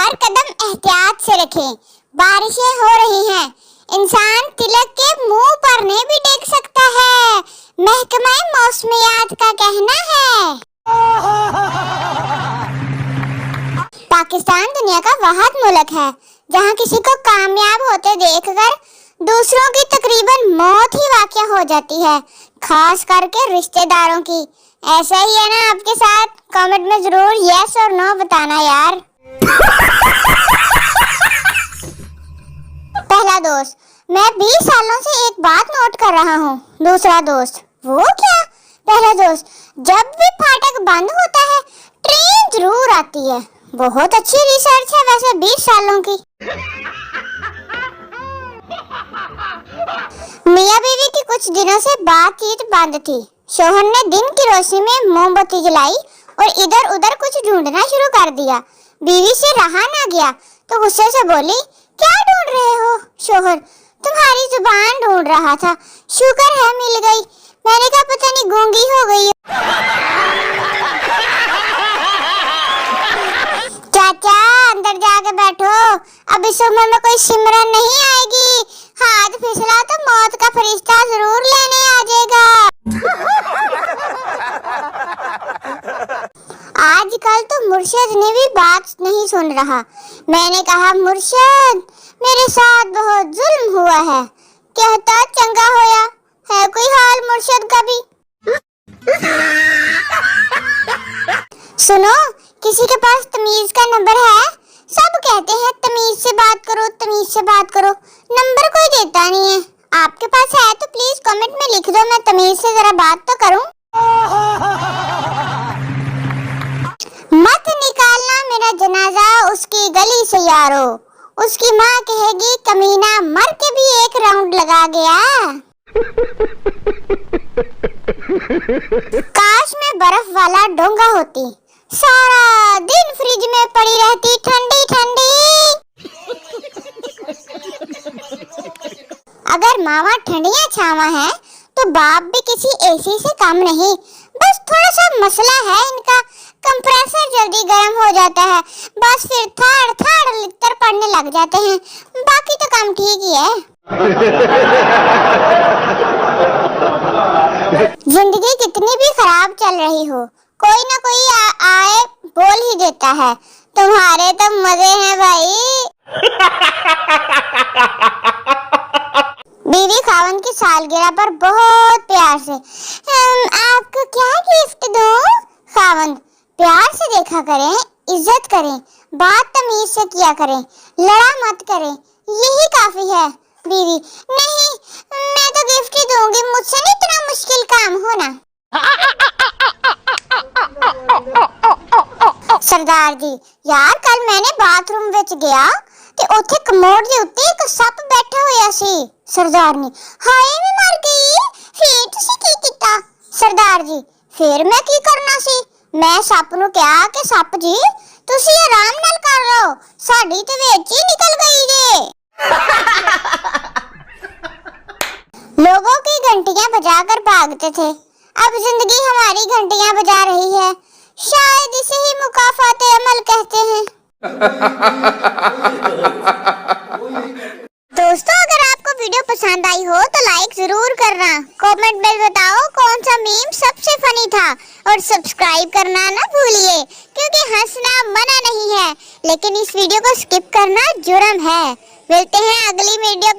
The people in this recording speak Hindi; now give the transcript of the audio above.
हर कदम एहतियात से रखें। बारिशें हो रही हैं, इंसान तिलक के मुंह पर नहीं भी देख सकता है, महकमा मौसमियात का कहना है। पाकिस्तान दुनिया का वाहिद मुल्क है जहां किसी को कामयाब होते देखकर दूसरों की तकरीबन मौत ही वाक़या हो जाती है, खास करके रिश्तेदारों की। ऐसा ही है ना आपके साथ? कमेंट में जरूर यस और नो बताना यार। पहला दोस्त, मैं 20 सालों से एक बात नोट कर रहा हूँ। दूसरा दोस्त, वो क्या? पहला दोस्त, जब भी फाटक बंद होता है ट्रेन जरूर आती है। बहुत अच्छी रिसर्च है वैसे 20 सालों की। मियां बीवी की कुछ दिनों से बातचीत बंद थी। शौहर ने दिन की रोशनी में मोमबत्ती जलाई और इधर उधर कुछ ढूंढना शुरू कर दिया। बीवी से रहा ना गया तो गुस्से से बोली, क्या ढूंढ रहे हो? शौहर, तुम्हारी जुबान ढूंढ रहा था, शुक्र है मिल गई। मैंने कहा पता नहीं गूंगी हो गई। चाचा अंदर जाके बैठो, अब इस उम्र में कोई सिमरन नहीं आएगी। हाथ फिसला तो मौत का फरिश्ता जरूर लेने आ जाएगा। आजकल तो मुर्शिद ने भी बात नहीं सुन रहा। मैंने कहा, मुर्शिद मेरे साथ बहुत जुल्म हुआ है, कहता चंगा होया है कोई हाल मुर्शिद का भी। सुनो, किसी के पास तमीज का नंबर है? सब कहते हैं तमीज से बात करो, तमीज से बात करो, नंबर कोई देता नहीं है। आपके पास है तो प्लीज कमेंट में लिख दो, मैं तमीज से जरा बात तो करूं। मत निकालना मेरा जनाजा उसकी गली से यारो, उसकी माँ कहेगी कमीना मर के भी एक राउंड लगा गया। काश मैं बर्फ वाला डोंगा होती, सारा दिन फ्रिज में पड़ी रहती ठंडी ठंडी। अगर मामा ठंडिया छावा है तो बाप भी किसी एसी से कम नहीं। बस थोड़ा सा मसला है इनका, कंप्रेसर जल्दी गर्म हो जाता है, बस फिर थाड़ थाड़ लितर पड़ने लग जाते हैं। बाकी तो काम ठीक ही है। जिंदगी कितनी भी खराब चल रही हो, कोई ना कोई आए बोल ही देता है, तुम्हारे तो मजे हैं भाई। बीवी खावन की सालगिरह पर बहुत प्यार से, आपको क्या गिफ्ट दूं? खावन, प्यार से देखा करें, इज्जत करें, बात तमीज से किया करें, लड़ा मत करें, यही काफी है। बीवी, नहीं मैं तो गिफ्ट ही दूंगी, मुझसे नहीं इतना मुश्किल काम होना। सरदार जी, यार कल मैंने बाथरूम विच गया ते उत्थे कमोड दे उत्ते एक सप बैठा होया सी। सरदार ने, हाय मैं मर गई, फिर तुसी की कीता? सरदार जी, फिर मैं की करना सी, मैं सप नु कहा कि सप जी तुसी आराम नाल कर लो, साडी ते विच ही निकल गई जे। लोगों की घंटियां बजाकर भागते थे, अब जिंदगी हमारी घंटियां बजा रही है, शायद इसे ही मुकाफाते अमल कहते हैं। दोस्तों, अगर आपको वीडियो पसंद आई हो तो लाइक जरूर करना, कमेंट में बताओ कौन सा मीम सबसे फनी था, और सब्सक्राइब करना ना भूलिए क्योंकि हंसना मना नहीं है, लेकिन इस वीडियो को स्किप करना जुर्म है। मिलते हैं अगली वीडियो